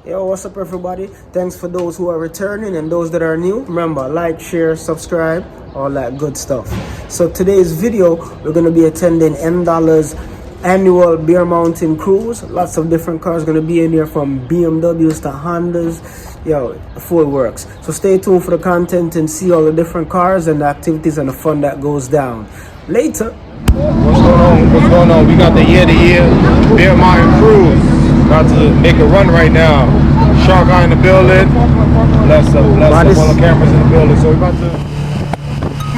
Yo, what's up everybody? Thanks for those who are returning and those that are new. Remember, like, share, subscribe, all that good stuff. So today's video, we're going to be attending MDolla's annual Bear Mountain cruise. Lots of different cars going to be in here, from BMWs to Hondas. Yo, the full works. So stay tuned for the content and see all the different cars and the activities and the fun that goes down. Later. What's going on? We got the year-to-year Bear Mountain cruise. About to make a run right now. Shark Eye in the building. Bless up all the cameras in the building. So we're about to.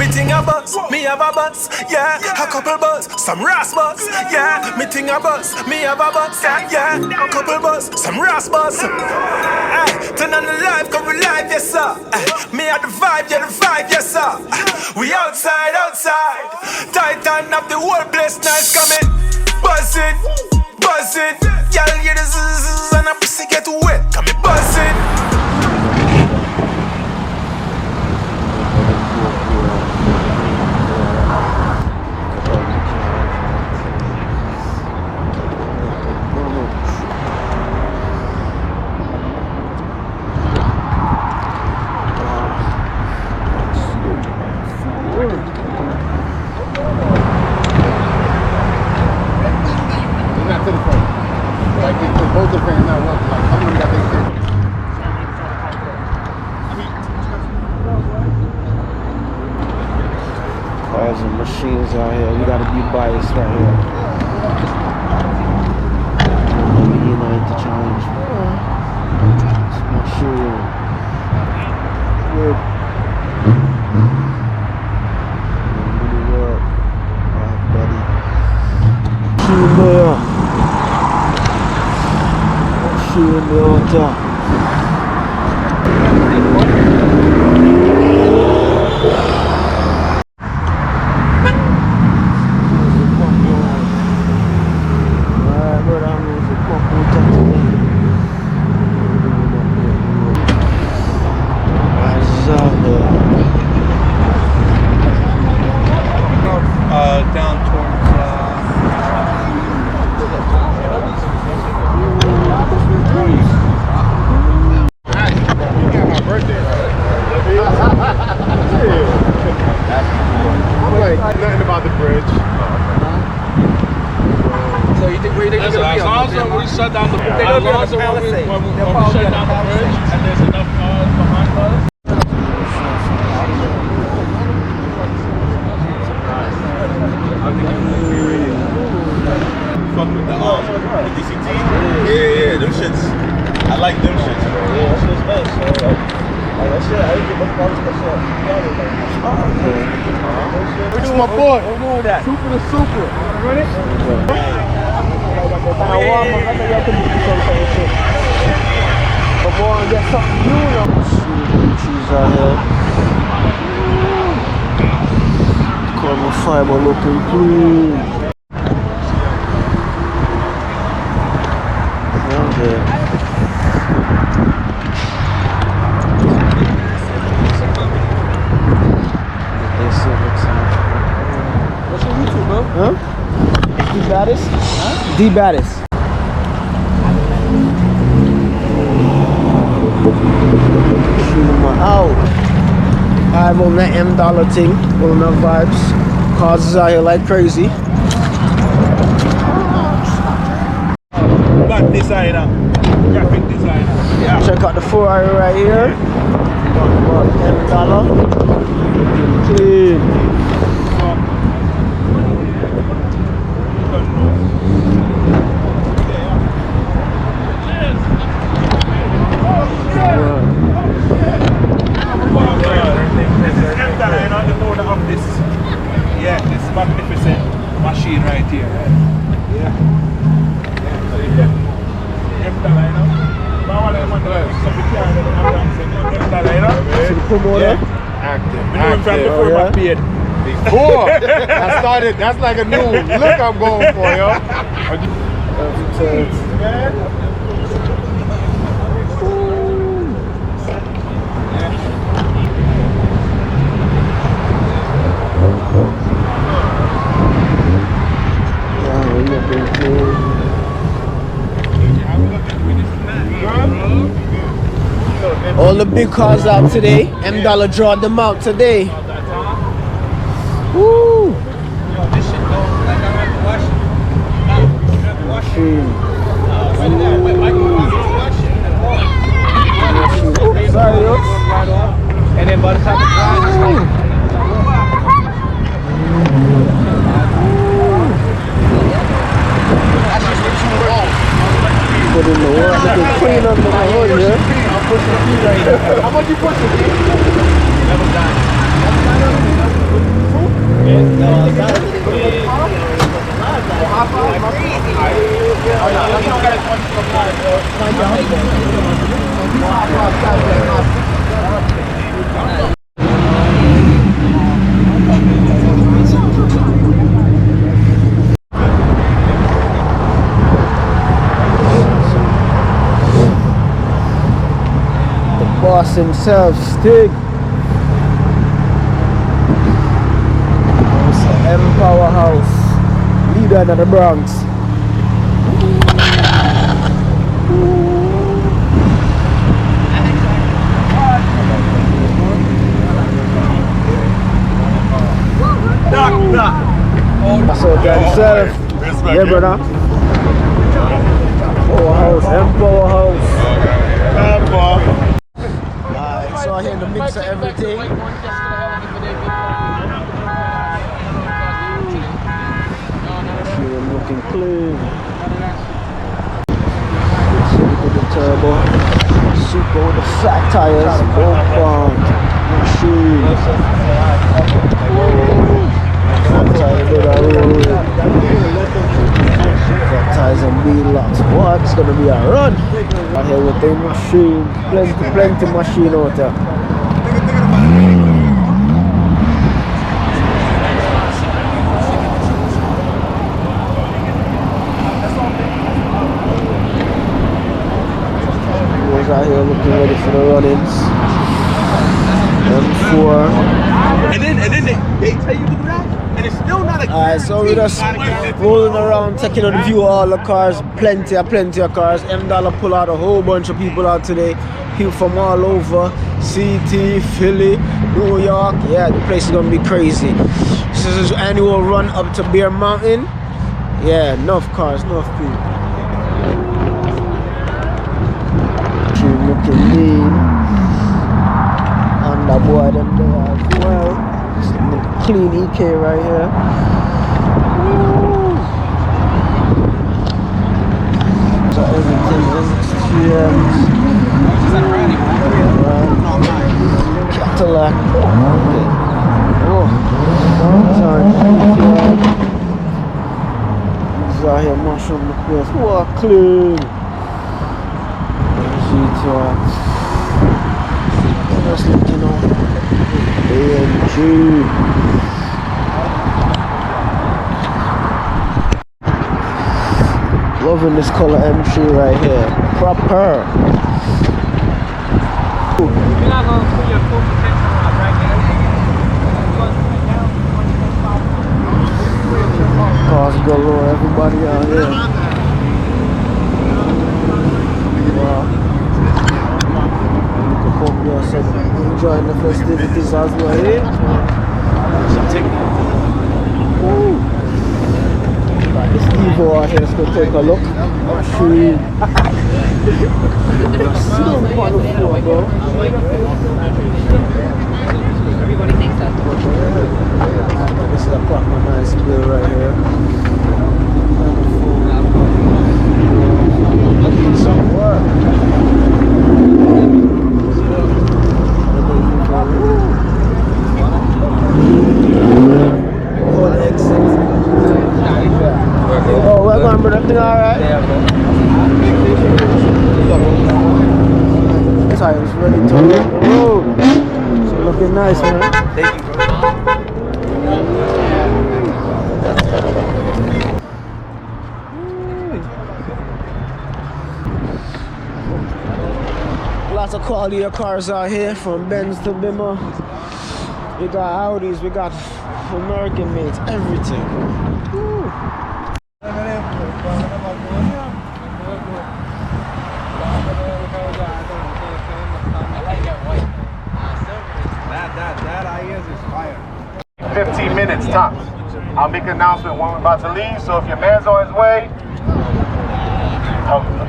Me think a bus, me have a bus, yeah. A couple bus, some ras bus, yeah. Me think a bus, me have a bus, yeah. A couple bus, some ras bus. Ay, turn on the live, cause we live, yes sir. Ay, me have the vibe, yeah the vibe, yes sir. We outside. Titan up the whole place, nice coming. Buzzing, y'all hear the zzz and a pussy get wet, come me buzzing. Cars and machines out here. You gotta be biased right here. Unite the challenge. Machine. Good. Really work. Buddy. Machine there. Down towards You got my birthday, right? Nothing about the bridge. So you think where you think Listen, as long as we shut down the bridge, as long as when we shut down the bridge and there's enough cars behind us. Fuck with the DCT? Yeah, them shits. I like them shits, bro. Yeah, that shit's nice. That shit, I didn't give a fuck about that. This is my boy. Who knew that? Super the super. Run it? But boy, I get something new now. She's out here. Carbon fiber looking clean. What's your YouTube, bro? Huh? The baddest? Huh? The baddest. Out. I'm on that MDolla thing, on the vibes. Cars is out here like crazy. Bad designer. Graphic designer. Yeah. Check out the Ferrari right here. MDolla. Clean. Yeah, this magnificent machine right here. Right? Yeah. Before I started, that's like a new look I'm going for, yo. Yeah, we looking good. All the big cars out today. MDolla draw them out today. Woo! Sorry, yo. And then by the time it's like Put in the work, they can clean up the hood, yeah? how much you pushing? Boss himself, Stig. Powerhouse, leader of the Bronx. So himself, yeah, brother. Powerhouse, Powerhouse. So I hear the mix of everything. Looking clean. Super with the turbo. Super with the flat tires. Both bound. Machine. Flat tires with a roll. Flat tires and wheel locks. What? It's gonna be a run. Out here with the machine. Plenty machine out there. Out here looking ready for the run-ins. M4. And then they tell you to do that, and it's still not a. Alright, so we're just rolling around, taking a view of all the cars. Plenty of cars. MDolla pull out a whole bunch of people out today. People from all over. CT, Philly, New York. Yeah, the place is gonna be crazy. This is his annual run up to Bear Mountain. Yeah, enough cars, enough people. Looking lean, and the boy them there as well. Clean EK right here. So everything is Cadillac. Oh, sorry. This is out here mushroom the place. What clean. Just looking on AMG. Loving this color M3 right here. Proper. You're not going to put your full potential on right now. Cars galore, everybody out here. Wow. Hope you are enjoying the festivities as well, eh? Got the Steve-O out here, let's go take a look. Machine. Still on the floor, bro. Everybody thinks that's the This is a proper nice bill right here. Some work. Oh, we're going, brother. Everything alright? Tires ready to hit the road. So looking nice, man. Thank you, bro. Lots of quality of cars out here, from Benz to Bimmer. We got Audis, we got American mates, everything. Woo. 15 minutes tops. I'll make an announcement when we're about to leave, so if your man's on his way,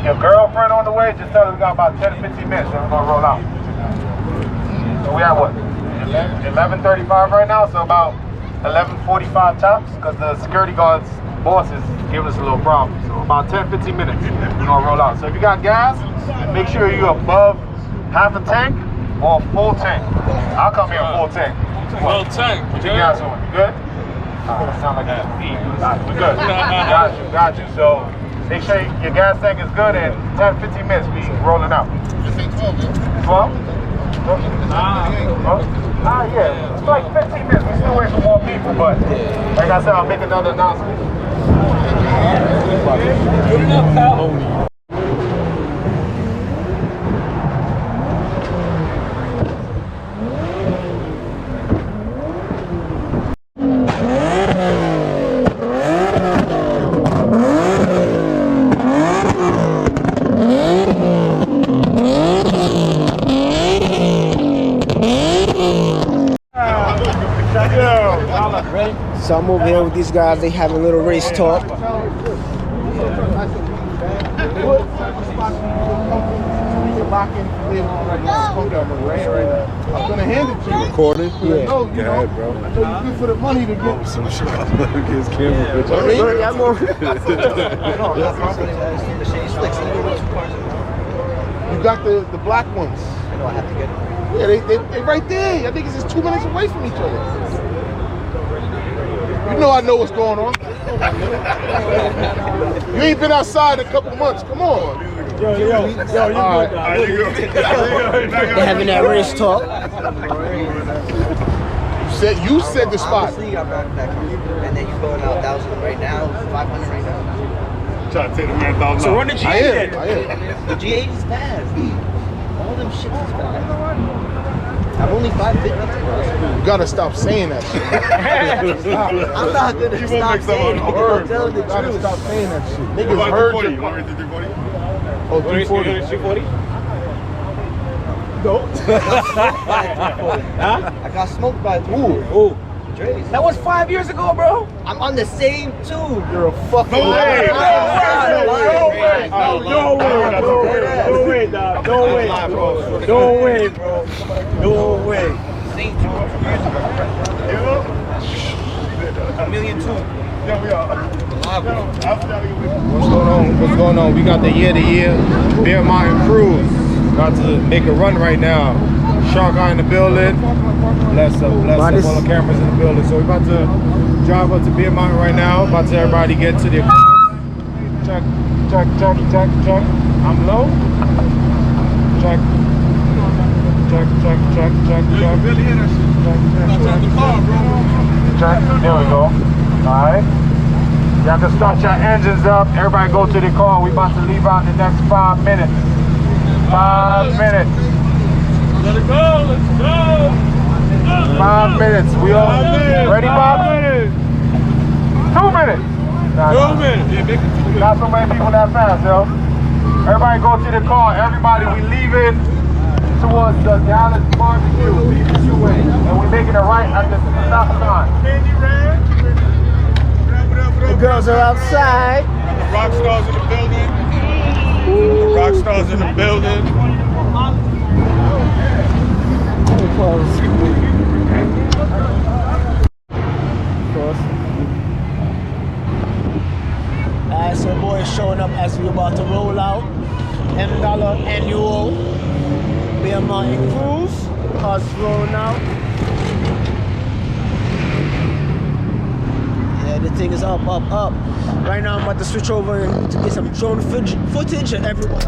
your girlfriend on the way, just tell her we got about 10 to 15 minutes, then we're gonna roll out. So we at what? 11:35 right now, so about 11:45 tops, because the security guard's boss is giving us a little problem. So about 10, 15 minutes, we're gonna roll out. So if you got gas, make sure you're above half a tank or a full tank. I'll come here full tank. Full tank. Put your gas on. You good? Sound like a feed. We're good. Got you. So make sure your gas tank is good, and 10, 15 minutes, we rolling out. 12? Yeah. It's like 15 minutes. We're still waiting for more people, but like I said, I'll make another announcement. Good enough, pal. So I'm over here with these guys. They have a little race talk. I'm gonna hand it to you. Recording? Yeah. No, Go ahead, bro. I know you good for the money to get some shit. His camera picture. You got the black ones. I know I have to get it. Yeah, they right there. I think it's just 2 minutes away from each other. You know I know what's going on. You ain't been outside in a couple months. Come on. Yo, you All right. good. They're having that race talk. You said the spot. Obviously, I'm not that comfortable. And then you're going out 1,000 right now, 500 right now. Trying to take the man $1,000. So run the G8 I am. The G8 is fast. All them shit is fast. I'm only 550. You gotta stop saying that shit. I'm not gonna stop saying it. I'm telling the You gotta truth. stop saying that shit. Niggas heard you. want me to do 340? Oh, 340. 340? No. I got smoked by 3. Ooh. Dre's. That was 5 years ago, bro. I'm on the same tube. You're a fucking No way. liar. No way. No way, dog. No way, bro. No way, bro. No way. Same tube. $1.2 million. Yeah, we are. What's going on? We got the year-to-year Bear Mountain Cruise. About to make a run right now. Shark Eye in the building. Bless up all the cameras in the building. So we're about to drive up to Bear Mountain right now. About to everybody get to their cars. Check. I'm low. Check. There we go. Alright. Y'all can start your engines up. Everybody go to the car. We about to leave out in the next 5 minutes. 5 minutes. Let it go. Let's go. 5 minutes. We all ready, Bob? 2 minutes. 2 minutes. Not so many people that fast, yo. Everybody go to the car. Everybody, we leaving towards the Dallas barbecue. And we're making a right at the stop sign. The girls are outside. The rock stars in the building. The rock stars in the building. Alright, so boys showing up as we about to roll out. MDolla annual Bear Mountain Cruise. Cars rolling out. Yeah, the thing is up. Right now I'm about to switch over and to get some drone footage of everyone.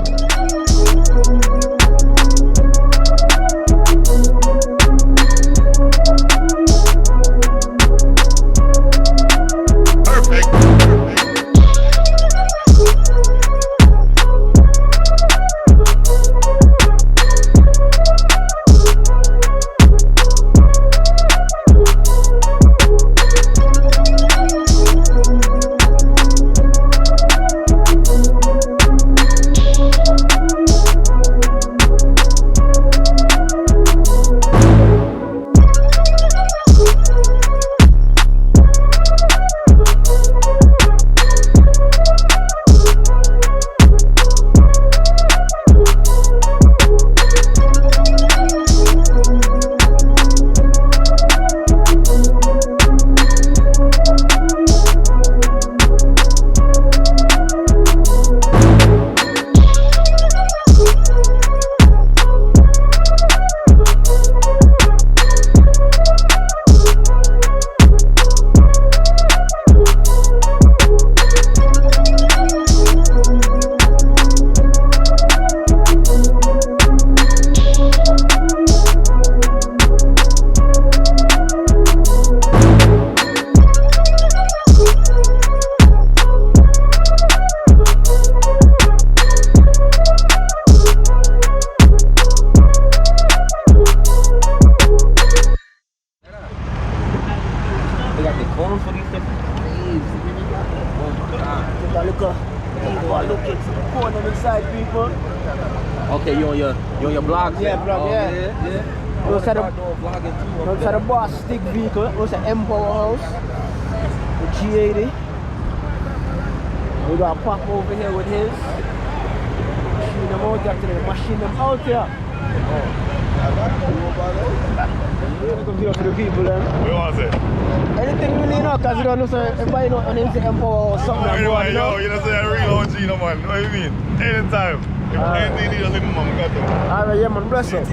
Okay, you on your blog? Yeah, blog, yeah. Those are the boss stick vehicle. Those are MDolla House. The G80. We got Pop over here with his. Machine them out here today. Machine them out here. Come here for the people then. What was it? Anything really, you know, because you don't know, so everybody know on him say MDolla or something. You know, say a real OG, no man. What do you mean? Anytime. If anything you just leave my mom, got them. Alright, yeah, man, bless you. Me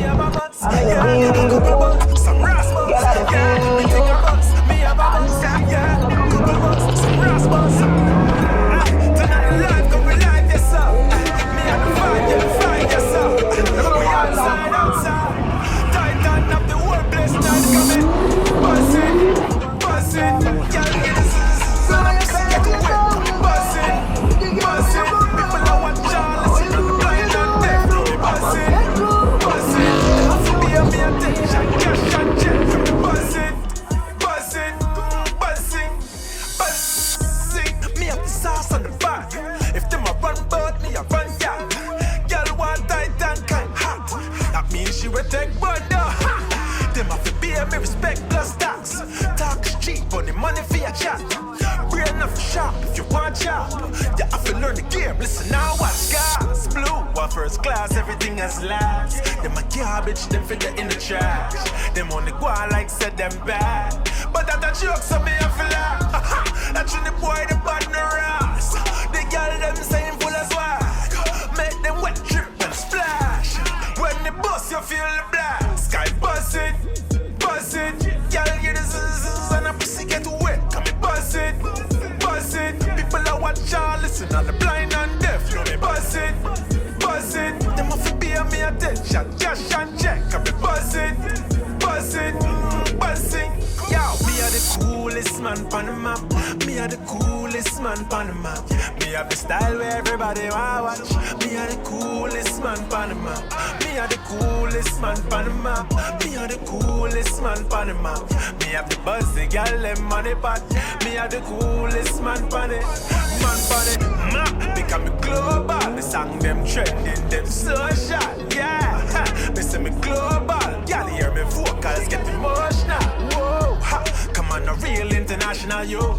have a bus, yeah, couple bucks, some raspas, yeah, me think a bus, me have a bus, yeah, couple bucks, some raspas. Tonight life, come alive, yes sir. Me have to find yourself. We outside, tighten up the whole place, night coming, buzzing, yeah, get this, get away, buzzing. People know what y'all listen, blind and deaf, buzzing. Be a attention, cash and check from the buzzing. Me have the sauce on the back. If them a run bout, me a run yeah. Girl want tight and kind hot. That means she will take butter. Them have to be a me respect plus tax. Talk is cheap, but the money for your chat. Brain enough sharp if you want job. You have to learn the game. Listen now, watch gas. Blue, one first class, everything has last. Them a garbage, them fit in the trash. Them only go on like said them bad. But that a joke, so me have to laugh. That's when the boy the bad no ass. The girl them saying full of swag. Make them wet drip and splash. When the bus you feel the blast. Sky buzzing. Girl get the zzz and a pussy get wet. Come me buzzing. People are watch all listen on the blind and deaf. You know me buzzing. Them have to be on me attention. Cash and check. Come me buzzing. Yo, me are the coolest man on the map. Me are the coolest man on the map. Me have the style where everybody wanna watch. Me are the coolest man on the map. Me are the coolest man on the map. Me are the coolest man on the map. Me have the buzz, the girl, them money pot. Me are the coolest man on it. Map, become me global. The song them trending, them social, yeah. Me say me global. Y'all hear me vocals get emotional. Whoa, ha. Come on, a real international youth.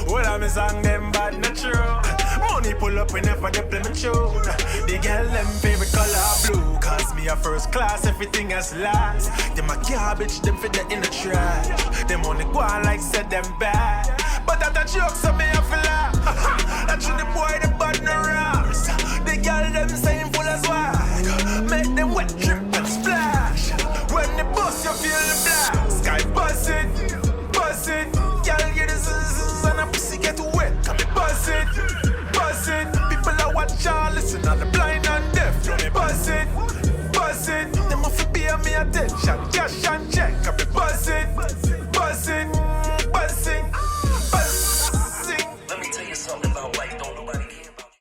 Well, I'm a song them bad not true. Money pull up whenever they play me tune. The girl them favorite color blue. Cause me a first class, everything has last. Them a garbage, them fit in the trash. Them only go on like said them bad. But that a joke, so me a